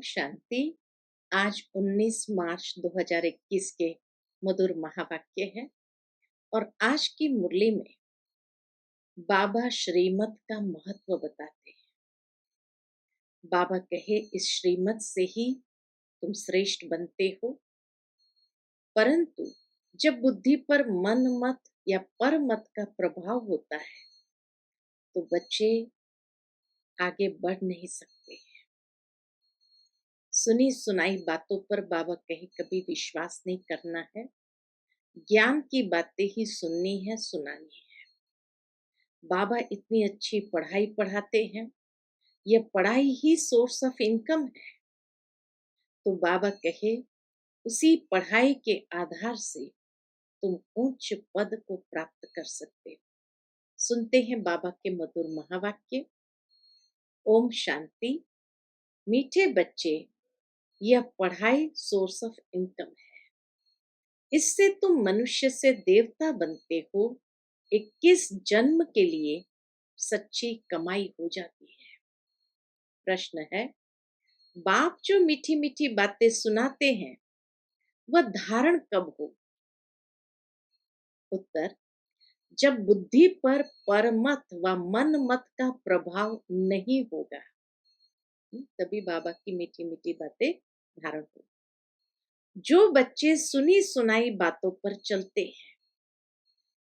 शांति। आज 19 मार्च 2021 के मधुर महावाक्य है और आज की मुरली में बाबा श्रीमत का महत्व बताते हैं। बाबा कहे इस श्रीमत से ही तुम श्रेष्ठ बनते हो, परंतु जब बुद्धि पर मन मत या पर मत का प्रभाव होता है तो बच्चे आगे बढ़ नहीं सकते। सुनी सुनाई बातों पर बाबा कहे कभी विश्वास नहीं करना है, ज्ञान की बातें ही सुननी है, सुनानी है। बाबा इतनी अच्छी पढ़ाई पढ़ाते हैं, यह पढ़ाई ही सोर्स ऑफ इनकम है। तो बाबा कहे उसी पढ़ाई के आधार से तुम उच्च पद को प्राप्त कर सकते हो। सुनते हैं बाबा के मधुर महावाक्य। ओम शांति। मीठे बच्चे, यह पढ़ाई सोर्स ऑफ इनकम है। इससे तुम मनुष्य से देवता बनते हो। 21 जन्म के लिए सच्ची कमाई हो जाती है। प्रश्न है, बाप जो मीठी मीठी बातें सुनाते हैं वह धारण कब हो? उत्तर, जब बुद्धि पर परमत व मन मत का प्रभाव नहीं होगा, तभी बाबा की मीठी मीठी बातें धारण हो। जो बच्चे सुनी सुनाई बातों पर चलते हैं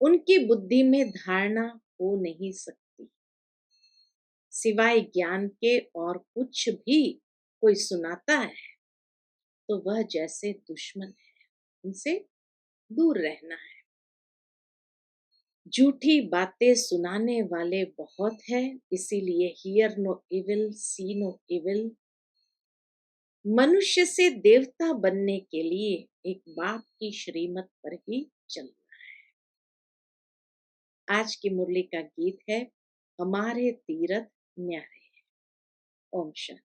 उनकी बुद्धि में धारणा हो नहीं सकती। सिवाय ज्ञान के और कुछ भी कोई सुनाता है तो वह जैसे दुश्मन है, उनसे दूर रहना है। झूठी बातें सुनाने वाले बहुत है, इसीलिए hear no evil, see no evil. मनुष्य से देवता बनने के लिए एक बाप की श्रीमत पर ही चलना। आज की मुरली का गीत है हमारे तीरथ न्यारे। ओम शांति।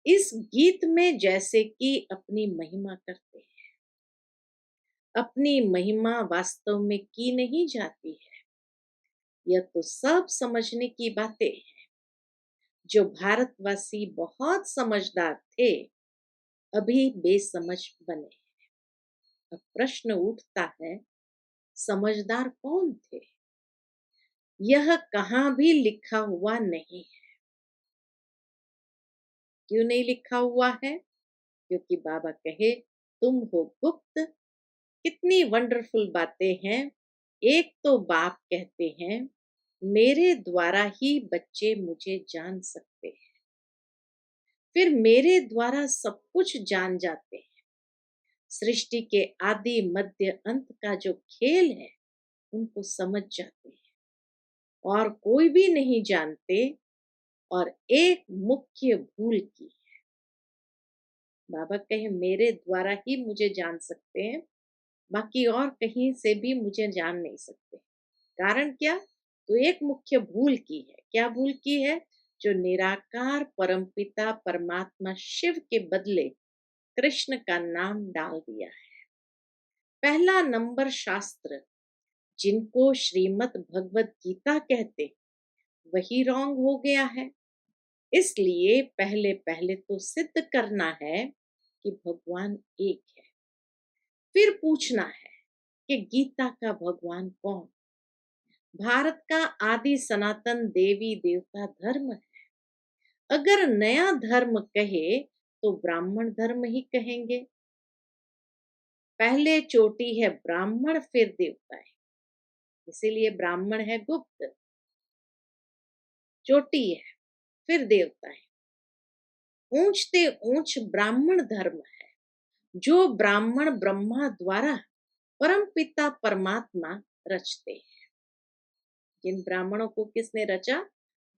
इस गीत में जैसे कि अपनी महिमा करते हैं, अपनी महिमा वास्तव में की नहीं जाती है। यह तो सब समझने की बातें हैं। जो भारतवासी बहुत समझदार थे अभी बेसमझ बने। अब प्रश्न उठता है, समझदार कौन थे? यह कहाँ भी लिखा हुआ नहीं है। क्यों नहीं लिखा हुआ है? क्योंकि बाबा कहे तुम हो गुप्त। कितनी वंडरफुल बातें हैं। एक तो बाप कहते हैं मेरे द्वारा ही बच्चे मुझे जान सकते हैं, फिर मेरे द्वारा सब कुछ जान जाते हैं। सृष्टि के आदि मध्य अंत का जो खेल है उनको समझ जाते हैं और कोई भी नहीं जानते। और एक मुख्य भूल की, बाबा कहे मेरे द्वारा ही मुझे जान सकते हैं, बाकी और कहीं से भी मुझे जान नहीं सकते। कारण क्या? तो एक मुख्य भूल की है। क्या भूल की है? जो निराकार परमपिता परमात्मा शिव के बदले कृष्ण का नाम डाल दिया है। पहला नंबर शास्त्र जिनको श्रीमद् भगवत गीता कहते वही रॉन्ग हो गया है। इसलिए पहले पहले तो सिद्ध करना है कि भगवान एक है, फिर पूछना है कि गीता का भगवान कौन? भारत का आदि सनातन देवी देवता धर्म है। अगर नया धर्म कहे तो ब्राह्मण धर्म ही कहेंगे। पहले चोटी है ब्राह्मण, फिर देवता है। इसीलिए ब्राह्मण है गुप्त, चोटी है, फिर देवता है। ऊंचते ऊंच ब्राह्मण धर्म है, जो ब्राह्मण ब्रह्मा द्वारा परमपिता परमात्मा रचते हैं। जिन ब्राह्मणों को किसने रचा?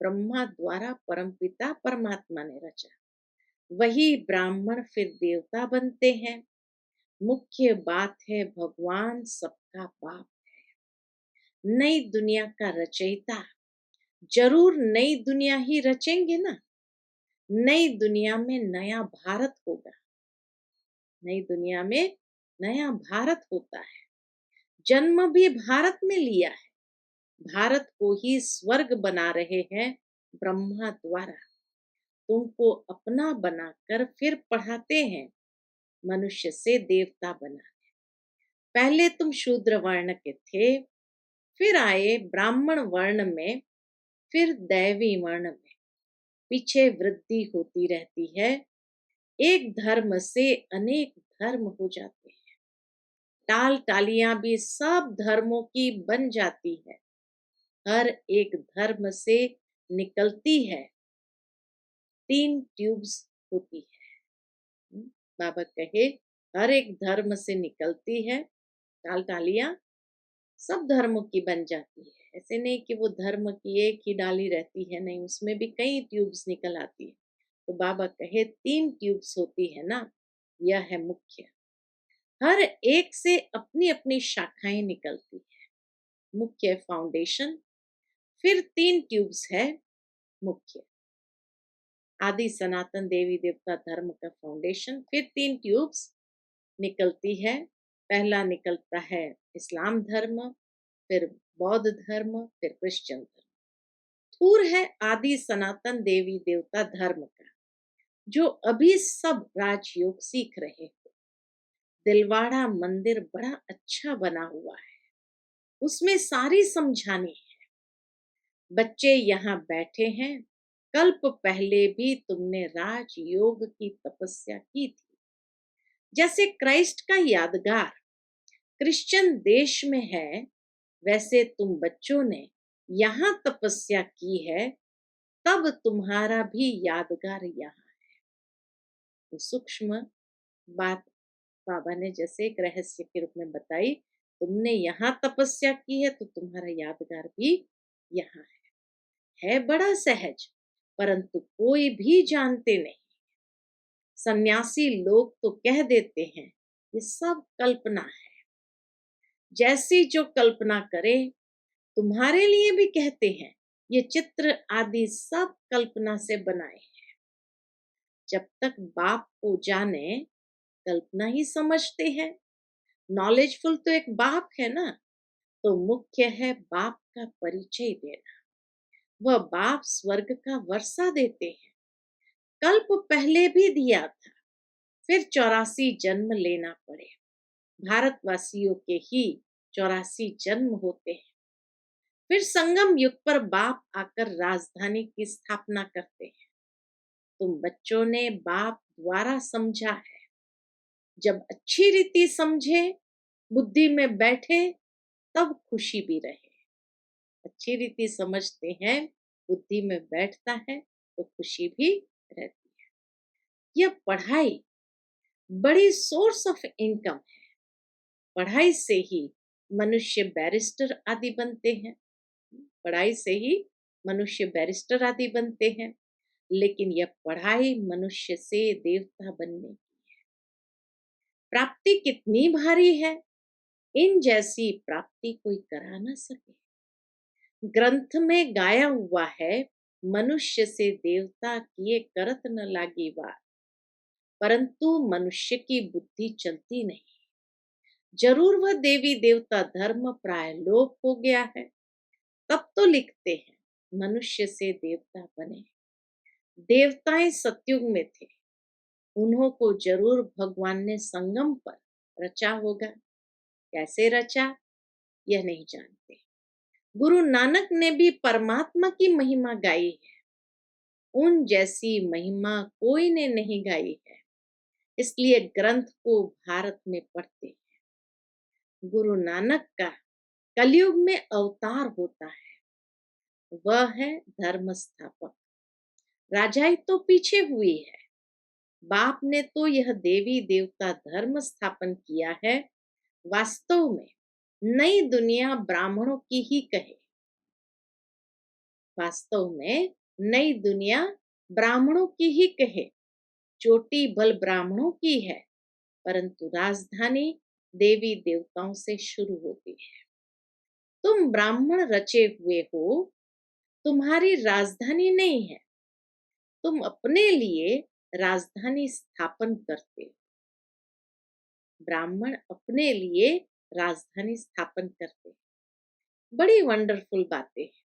ब्रह्मा द्वारा परमपिता परमात्मा ने रचा। वही ब्राह्मण फिर देवता बनते हैं। मुख्य बात है भगवान सबका बाप है, नई दुनिया का रचयिता। जरूर नई दुनिया ही रचेंगे ना। नई दुनिया में नया भारत होगा। नई दुनिया में नया भारत होता है। जन्म भी भारत में लिया है। भारत को ही स्वर्ग बना रहे हैं ब्रह्मा द्वारा। तुमको अपना बनाकर फिर पढ़ाते हैं मनुष्य से देवता बना। पहले तुम शूद्र वर्ण के थे, फिर आए ब्राह्मण वर्ण में, फिर दैवी वर्ण में। पीछे वृद्धि होती रहती है। एक धर्म से अनेक धर्म हो जाते हैं। टाल टालियां भी सब धर्मों की बन जाती है। हर एक धर्म से निकलती है। 3 ट्यूब्स होती है। बाबा कहे हर एक धर्म से निकलती है टाल टालियां, सब धर्मों की बन जाती है। ऐसे नहीं कि वो धर्म की एक ही डाली रहती है, नहीं, उसमें भी कई ट्यूब्स निकल आती है। तो बाबा कहे 3 ट्यूब्स होती है ना, यह है मुख्य। हर एक से अपनी अपनी शाखाएं निकलती है। मुख्य फाउंडेशन, फिर 3 ट्यूब्स है मुख्य। आदि सनातन देवी देवता धर्म का फाउंडेशन, फिर 3 ट्यूब्स निकलती है। पहला निकलता है इस्लाम धर्म, फिर बौद्ध धर्म, फिर क्रिश्चियन धर्म। थूर है आदि सनातन देवी देवता धर्म का, जो अभी सब राजयोग सीख रहे हो। दिलवाड़ा मंदिर बड़ा अच्छा बना हुआ है, उसमें सारी समझानी है। बच्चे यहाँ बैठे हैं, कल्प पहले भी तुमने राजयोग की तपस्या की थी। जैसे क्राइस्ट का यादगार क्रिश्चियन देश में है, वैसे तुम बच्चों ने यहाँ तपस्या की है, तब तुम्हारा भी यादगार यहाँ है। तो सूक्ष्म बात बाबा ने जैसे एक रहस्य के रूप में बताई, तुमने यहाँ तपस्या की है तो तुम्हारा यादगार भी यहाँ है बड़ा सहज, परंतु कोई भी जानते नहीं। सन्यासी लोग तो कह देते हैं ये सब कल्पना है। जैसी जो कल्पना करे, तुम्हारे लिए भी कहते हैं ये चित्र आदि सब कल्पना से बनाए हैं। जब तक बाप को जाने, कल्पना ही समझते हैं। नॉलेजफुल तो एक बाप है ना, तो मुख्य है बाप का परिचय देना। वह बाप स्वर्ग का वर्षा देते हैं। कल्प पहले भी दिया था, फिर 84 जन्म लेना पड़े। भारतवासियों के ही 84 जन्म होते हैं। फिर संगम युग पर बाप आकर राजधानी की स्थापना करते हैं। तुम बच्चों ने बाप द्वारा समझा है। जब अच्छी रीति समझे, बुद्धि में बैठे, तब खुशी भी रहे। अच्छी रीति समझते हैं, बुद्धि में बैठता है तो खुशी भी रहती है। यह पढ़ाई बड़ी सोर्स ऑफ इनकम है। पढ़ाई से ही मनुष्य बैरिस्टर आदि बनते हैं। पढ़ाई से ही मनुष्य बैरिस्टर आदि बनते हैं। लेकिन यह पढ़ाई मनुष्य से देवता बनने की है। प्राप्ति कितनी भारी है, इन जैसी प्राप्ति कोई करा ना सके। ग्रंथ में गाया हुआ है, मनुष्य से देवता किए करत न लागी बात, परंतु मनुष्य की बुद्धि चलती नहीं। जरूर वह देवी देवता धर्म प्राय लोप हो गया है, तब तो लिखते हैं मनुष्य से देवता बने। देवताएं सतयुग में थे, उन्हों को जरूर भगवान ने संगम पर रचा होगा। कैसे रचा यह नहीं जानते। गुरु नानक ने भी परमात्मा की महिमा गाई है, उन जैसी महिमा कोई ने नहीं गाई है। इसलिए ग्रंथ को भारत में पढ़ते हैं। गुरु नानक का कलयुग में अवतार होता है, वह है धर्म स्थापक। राजाई तो पीछे हुई है, बाप ने तो यह देवी देवता धर्म स्थापन किया है। वास्तव में नई दुनिया ब्राह्मणों की ही कहे। वास्तव में नई दुनिया ब्राह्मणों की ही कहे। चोटी बल ब्राह्मणों की है, परंतु राजधानी देवी देवताओं से शुरू होती है। तुम ब्राह्मण रचे हुए हो, तुम्हारी राजधानी नहीं है। तुम अपने लिए राजधानी स्थापन करते हो। ब्राह्मण अपने लिए राजधानी स्थापन करते। बड़ी वंडरफुल बातें हैं।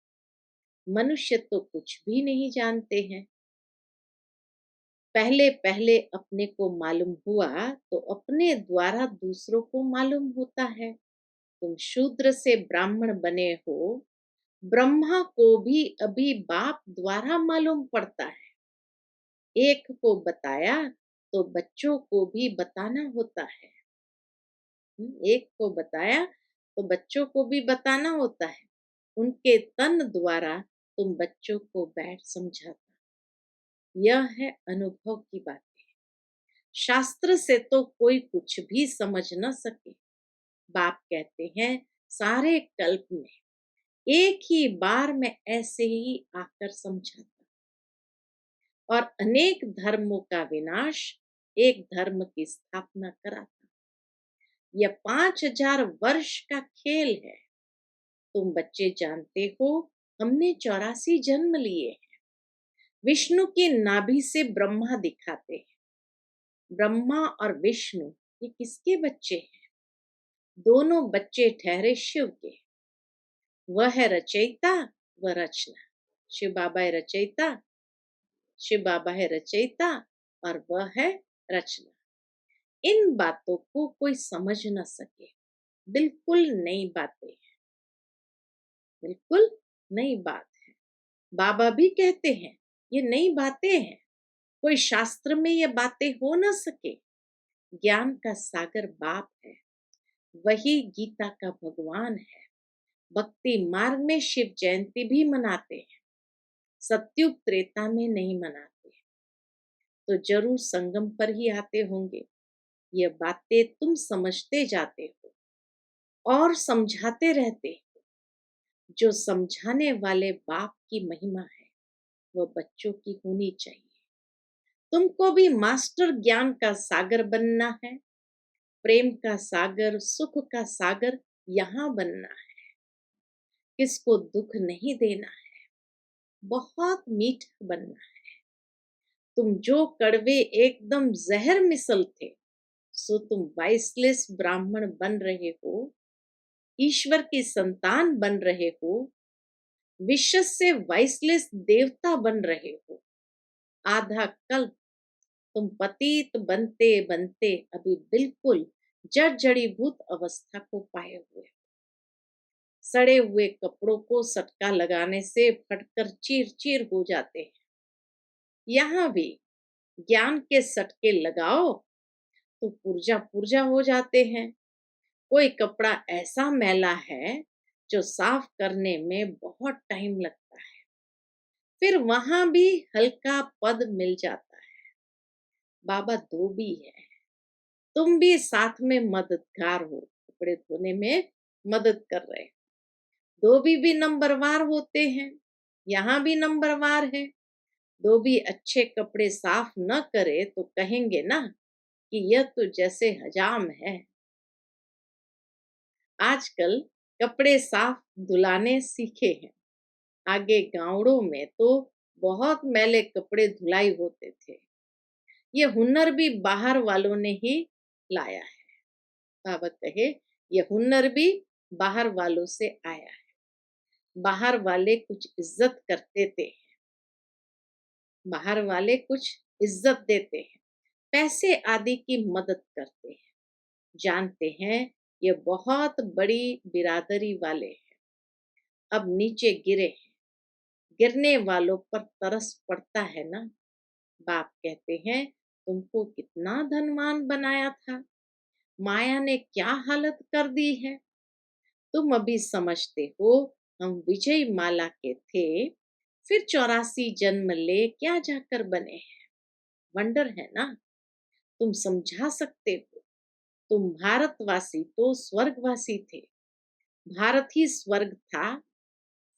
मनुष्य तो कुछ भी नहीं जानते हैं। पहले पहले अपने को मालूम हुआ तो अपने द्वारा दूसरों को मालूम होता है। तुम शूद्र से ब्राह्मण बने हो, ब्रह्मा को भी अभी बाप द्वारा मालूम पड़ता है। एक को बताया तो बच्चों को भी बताना होता है। एक को बताया तो बच्चों को भी बताना होता है। उनके तन द्वारा तुम बच्चों को बैठ समझाता। यह है अनुभव की बातें। शास्त्र से तो कोई कुछ भी समझ न सके। बाप कहते हैं सारे कल्प में एक ही बार में ऐसे ही आकर समझाता और अनेक धर्मों का विनाश, एक धर्म की स्थापना कराता। यह 5000 वर्ष का खेल है। तुम बच्चे जानते हो हमने 84 जन्म लिए हैं। विष्णु की नाभि से ब्रह्मा दिखाते हैं। ब्रह्मा और विष्णु ये किसके बच्चे हैं? दोनों बच्चे ठहरे शिव के। वह है रचयिता, वह रचना। शिव बाबा है रचयिता, शिव बाबा है रचयिता और वह है रचना। इन बातों को कोई समझ न सके। बिल्कुल नई बातें हैं, बिल्कुल नई बात है। बाबा भी कहते हैं ये नई बातें हैं, कोई शास्त्र में ये बातें हो न सके। ज्ञान का सागर बाप है, वही गीता का भगवान है। भक्ति मार्ग में शिव जयंती भी मनाते हैं, सत्युग त्रेता में नहीं मनाते। तो जरूर संगम पर ही आते होंगे। ये बातें तुम समझते जाते हो और समझाते रहते हो। जो समझाने वाले बाप की महिमा है वह बच्चों की होनी चाहिए। तुमको भी मास्टर ज्ञान का सागर बनना है, प्रेम का सागर, सुख का सागर यहाँ बनना है। किसको दुख नहीं देना है, बहुत मीठा बनना है। तुम जो कड़वे एकदम जहर मिसल थे, सो तुम वाइसलेस ब्राह्मण बन रहे हो, ईश्वर की संतान बन रहे हो, विश्व से वाइसलेस देवता बन रहे हो। आधा कल्प तुम पतित बनते बनते अभी बिल्कुल जड़ जड़ीभूत अवस्था को पाए हुए। सड़े हुए कपड़ों को सटका लगाने से फटकर चीर चीर हो जाते हैं। यहाँ भी ज्ञान के सटके लगाओ तो पुर्जा पुर्जा हो जाते हैं। कोई कपड़ा ऐसा मैला है जो साफ करने में बहुत टाइम लगता है, फिर वहां भी हल्का पद मिल जाता है। बाबा धोबी है, तुम भी साथ में मददगार हो, कपड़े धोने में मदद कर रहे हो। धोबी भी नंबरवार होते हैं, यहाँ भी नंबरवार है। धोबी अच्छे कपड़े साफ न करे तो कहेंगे ना कि यह तो जैसे हजाम है। आजकल कपड़े साफ धुलाने सीखे हैं। आगे गांवों में तो बहुत मैले कपड़े धुलाई होते थे। ये हुनर भी बाहर वालों ने ही लाया है। बाबा कहे ये हुनर भी बाहर वालों से आया है। बाहर वाले कुछ इज्जत करते थे, बाहर वाले कुछ इज्जत देते हैं, पैसे आदि की मदद करते हैं। जानते हैं ये बहुत बड़ी बिरादरी वाले हैं। अब नीचे गिरे हैं, गिरने वालों पर तरस पड़ता है ना। बाप कहते हैं तुमको कितना धनवान बनाया था, माया ने क्या हालत कर दी है। तुम अभी समझते हो हम विजय माला के थे, फिर 84 जन्म ले क्या जाकर बने हैं। वंडर है ना। तुम समझा सकते हो। तुम भारतवासी तो स्वर्गवासी थे, भारत ही स्वर्ग था,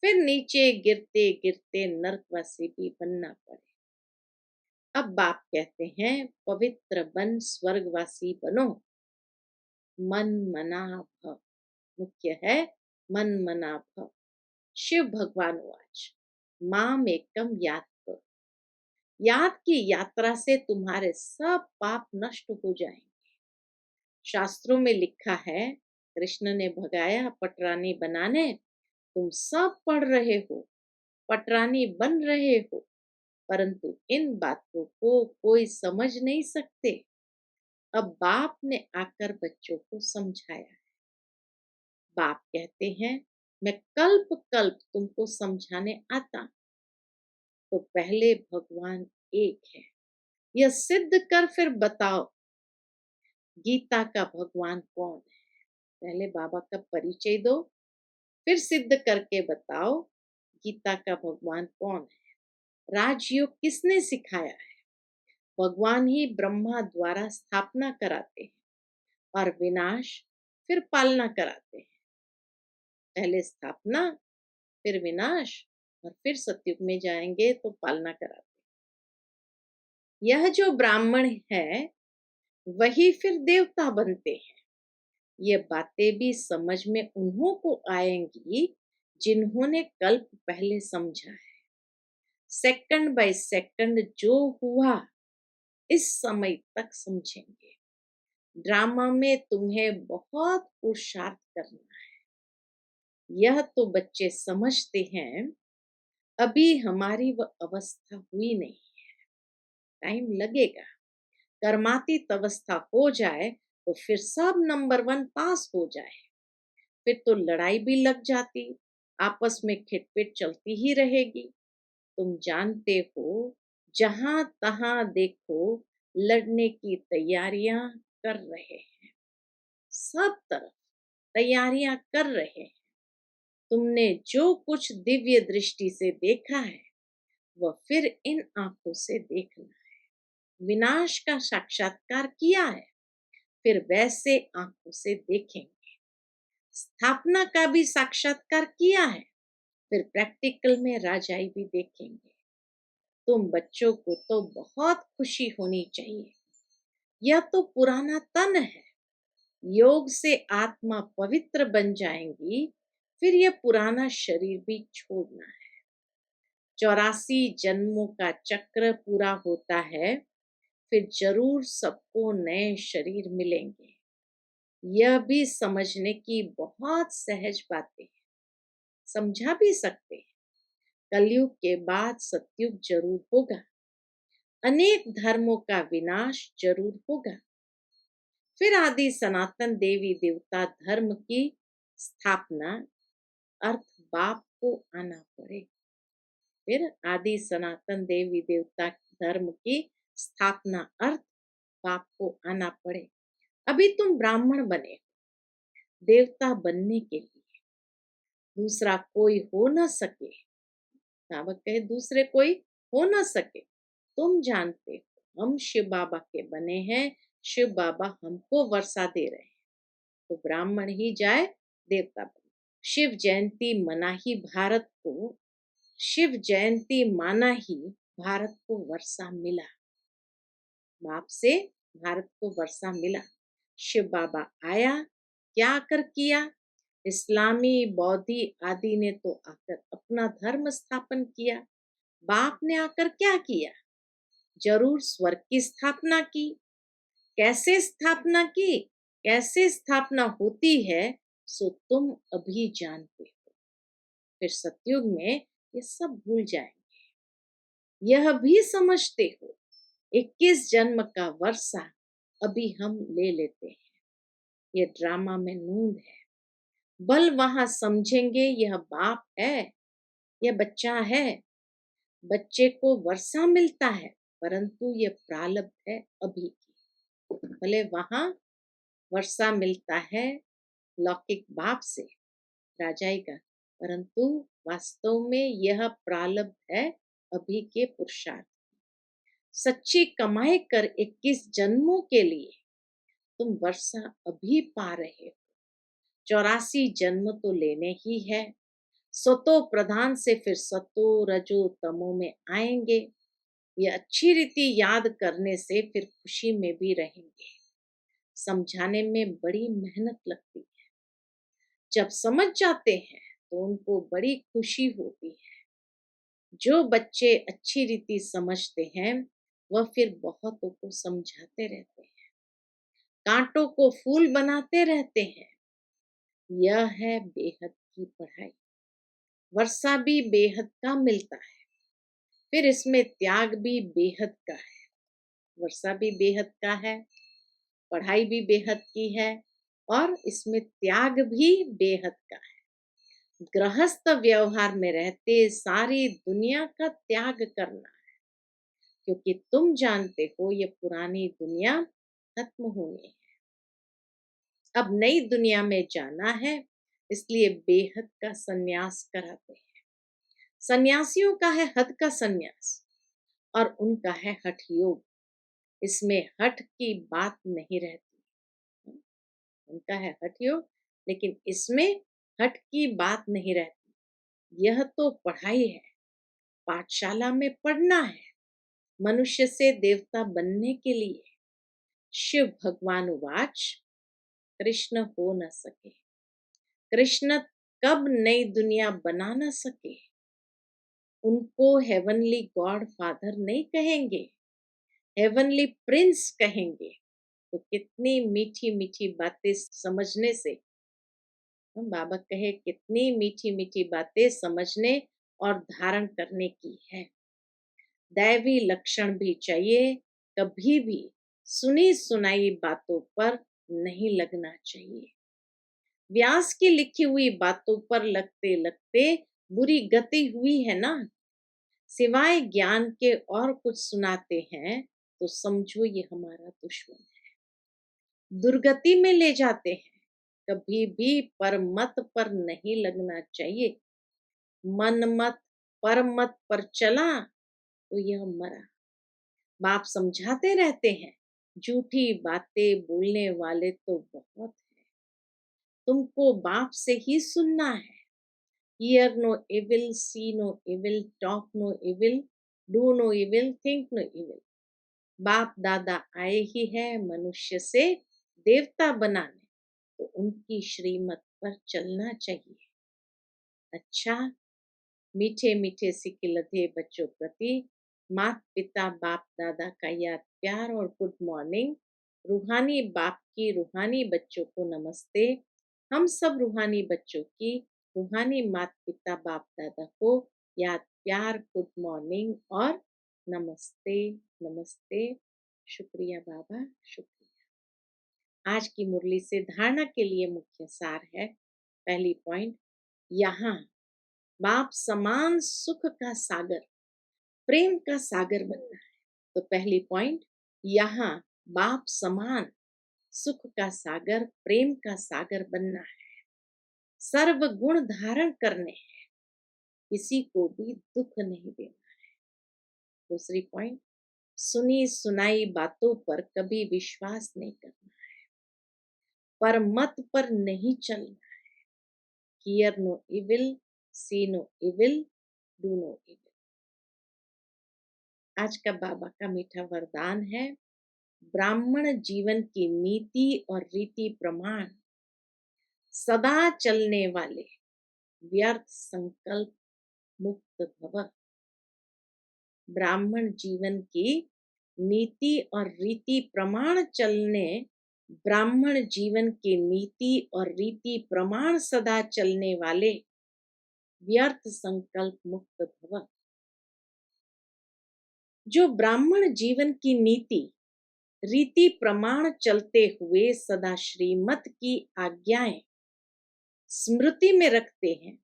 फिर नीचे गिरते गिरते नरकवासी भी बनना पड़े। अब बाप कहते हैं पवित्र बन स्वर्गवासी बनो, मन मना भव। मुख्य है मन मना भव। शिव भगवान वाच माम एकम याद करो। याद की यात्रा से तुम्हारे सब पाप नष्ट हो जाएंगे। शास्त्रों में लिखा है कृष्ण ने भगाया पटरानी बनाने, तुम सब पढ़ रहे हो, पटरानी बन रहे हो। परंतु इन बातों को कोई समझ नहीं सकते। अब बाप ने आकर बच्चों को समझाया। बाप कहते हैं, मैं कल्प कल्प तुमको समझाने आता। तो पहले भगवान एक है, यह सिद्ध कर फिर बताओ गीता का भगवान कौन है। पहले बाबा का परिचय दो, फिर सिद्ध करके बताओ गीता का भगवान कौन है। राजयोग किसने सिखाया है? भगवान ही ब्रह्मा द्वारा स्थापना कराते हैं और विनाश फिर पालना कराते हैं। पहले स्थापना, फिर विनाश, और फिर सतयुग में जाएंगे तो पालना कराते हैं। यह जो ब्राह्मण है वही फिर देवता बनते हैं। ये बातें भी समझ में उन्हों को आएंगी जिन्होंने कल्प पहले समझा है। सेकंड बाय सेकंड जो हुआ इस समय तक समझेंगे। ड्रामा में तुम्हें बहुत पुरुषार्थ करना है। यह तो बच्चे समझते हैं, अभी हमारी वह अवस्था हुई नहीं है, टाइम लगेगा। कर्मातीत अवस्था हो जाए तो फिर सब नंबर 1 पास हो जाए, फिर तो लड़ाई भी लग जाती, आपस में खिटपिट चलती ही रहेगी। तुम जानते हो, जहां तहां देखो लड़ने की तैयारियां कर रहे हैं, सब तरफ तैयारियां कर रहे हैं। तुमने जो कुछ दिव्य दृष्टि से देखा है वह फिर इन आंखों से देखना है। विनाश का साक्षात्कार किया है, फिर वैसे आंखों से देखेंगे। स्थापना का भी साक्षात्कार किया है, फिर प्रैक्टिकल में राजाई भी देखेंगे। तुम बच्चों को तो बहुत खुशी होनी चाहिए। यह तो पुराना तन है, योग से आत्मा पवित्र बन जाएंगी, फिर यह पुराना शरीर भी छोड़ना है। 84 जन्मों का चक्र पूरा होता है, फिर जरूर सबको नए शरीर मिलेंगे। यह भी समझने की बहुत सहज बातें हैं, समझा भी सकते हैं। कलयुग के बाद सतयुग जरूर होगा, अनेक धर्मों का विनाश जरूर होगा, फिर आदि सनातन देवी देवता धर्म की स्थापना, अर्थ बाप को आना पड़े। फिर आदि सनातन देवी देवता धर्म की स्थापना, अर्थ बाप को आना पड़े। अभी तुम ब्राह्मण बने, देवता बनने के लिए दूसरा कोई हो न सके। बाबा कहे दूसरे कोई हो न सके। तुम जानते हो हम शिव बाबा के बने हैं, शिव बाबा हमको वर्षा दे रहे हैं, तो ब्राह्मण ही जाए देवता बने। शिव जयंती मना ही भारत को, शिव जयंती माना ही भारत को वर्षा मिला। बाप से भारत को वर्षा मिला। शिव बाबा आया, क्या आकर किया? इस्लामी बौद्धि आदि ने तो आकर अपना धर्म स्थापन किया। बाप ने आकर क्या किया? जरूर स्वर्ग की स्थापना की। कैसे स्थापना की, कैसे स्थापना होती है, सो तुम अभी जानते हो। फिर सतयुग में ये सब भूल जाएंगे। यह भी समझते हो 21 जन्म का वर्षा अभी हम ले लेते हैं। ये ड्रामा में नूंद है। बल वहां समझेंगे यह बाप है, यह बच्चा है। बच्चे को वर्षा मिलता है, परंतु ये प्रारब्ध है अभी की। भले वहां वर्षा मिलता है लौकिक बाप से, राजाई का, परंतु वास्तव में यह प्रारब्ध है अभी के पुरुषार्थ। सच्ची कमाई कर 21 जन्मों के लिए तुम वर्षा अभी पा रहे हो। 84 जन्म तो लेने ही है। सतो प्रधान से फिर सतो रजो तमो में आएंगे। ये अच्छी रीति याद करने से फिर खुशी में भी रहेंगे। समझाने में बड़ी मेहनत लगती है, जब समझ जाते हैं तो उनको बड़ी खुशी होती है। जो बच्चे अच्छी रीति समझते हैं वह फिर बहुतों को समझाते रहते हैं, कांटों को फूल बनाते रहते हैं। यह है बेहद की पढ़ाई। वर्षा भी बेहद का मिलता है, फिर इसमें त्याग भी बेहद का है, वर्षा भी बेहद का है, पढ़ाई भी बेहद की है और इसमें त्याग भी बेहद का है। गृहस्थ व्यवहार में रहते सारी दुनिया का त्याग करना, क्योंकि तुम जानते हो ये पुरानी दुनिया खत्म होनी है, अब नई दुनिया में जाना है, इसलिए बेहद का संन्यास कराते हैं। सन्यासियों का है हद का संन्यास और उनका है हठ योग। इसमें हठ की बात नहीं रहती, उनका है हठ योग, लेकिन इसमें हठ की बात नहीं रहती। यह तो पढ़ाई है, पाठशाला में पढ़ना है, मनुष्य से देवता बनने के लिए। शिव भगवान उवाच कृष्ण हो न सके, कृष्ण कब नई दुनिया बना न सके, उनको हेवनली गॉड फादर नहीं कहेंगे, हेवनली प्रिंस कहेंगे। तो कितनी मीठी मीठी बातें समझने से, बाबा कहे कितनी मीठी मीठी बातें समझने और धारण करने की है। दैवी लक्षण भी चाहिए, कभी भी सुनी सुनाई बातों पर नहीं लगना चाहिए। व्यास की लिखी हुई बातों पर लगते लगते बुरी गति हुई है ना, सिवाय ज्ञान के और कुछ सुनाते हैं तो समझो ये हमारा दुश्मन है, दुर्गति में ले जाते हैं। कभी भी परमत पर नहीं लगना चाहिए। मन मत परमत पर चला तो यह मरा। बाप समझाते रहते हैं, झूठी बातें बोलने वाले तो बहुत हैं, तुमको बाप से ही सुनना है। Hear no evil, see no evil, talk no evil, do no evil, think no evil। बाप दादा आए ही है मनुष्य से देवता बनाने, तो उनकी श्रीमत पर चलना चाहिए। अच्छा, मीठे मीठे सिक्के लधे बच्चों प्रति माता पिता बाप दादा का याद प्यार और गुड मॉर्निंग। रूहानी बाप की रूहानी बच्चों को नमस्ते। हम सब रूहानी बच्चों की रूहानी माता पिता बाप दादा को याद प्यार गुड मॉर्निंग और नमस्ते नमस्ते। शुक्रिया बाबा, शुक्रिया। आज की मुरली से धारणा के लिए मुख्य सार है, पहली पॉइंट, यहाँ बाप समान सुख का सागर, प्रेम का सागर बनना है। तो पहली पॉइंट, यहाँ बाप समान सुख का सागर, प्रेम का सागर बनना है। सर्व गुण धारण करने हैं, किसी को भी दुख नहीं देना है। दूसरी पॉइंट, सुनी सुनाई बातों पर कभी विश्वास नहीं करना है, पर मत पर नहीं चलना है। Hear no evil, see no evil, do no evil. आज का बाबा का मीठा वरदान है, ब्राह्मण जीवन की नीति और रीति प्रमाण सदा चलने वाले, व्यर्थ संकल्प मुक्त भव। ब्राह्मण जीवन की नीति और रीति प्रमाण चलने, ब्राह्मण जीवन की नीति और रीति प्रमाण सदा चलने वाले, व्यर्थ संकल्प मुक्त भव। जो ब्राह्मण जीवन की नीति रीति प्रमाण चलते हुए सदा श्रीमत की आज्ञाएं स्मृति में रखते हैं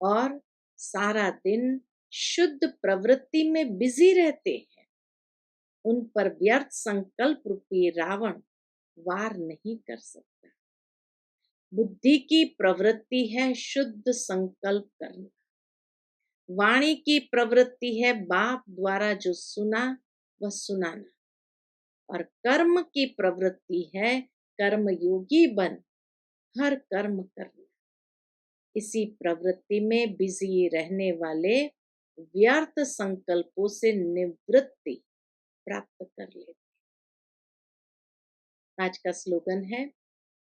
और सारा दिन शुद्ध प्रवृत्ति में बिजी रहते हैं, उन पर व्यर्थ संकल्प रूपी रावण वार नहीं कर सकता। बुद्धि की प्रवृत्ति है शुद्ध संकल्प करना, वाणी की प्रवृत्ति है बाप द्वारा जो सुना वह सुनाना, और कर्म की प्रवृत्ति है कर्म योगी बन हर कर्म करना। इसी प्रवृत्ति में बिजी रहने वाले व्यर्थ संकल्पों से निवृत्ति प्राप्त कर लेते। आज का स्लोगन है,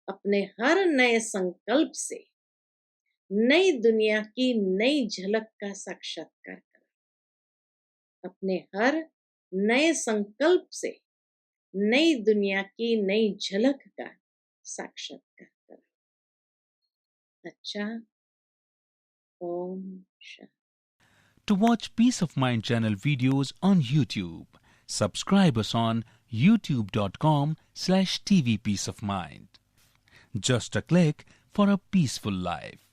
अपने हर नए संकल्प से नई दुनिया की नई झलक का साक्षात्कार करो। अपने हर नए संकल्प से नई दुनिया की नई झलक का साक्षात्कार करो। अच्छा, Om Shanti. To watch Peace of Mind channel videos on YouTube, subscribe us on youtube.com/tvpeaceofmind. Just a click for a peaceful life.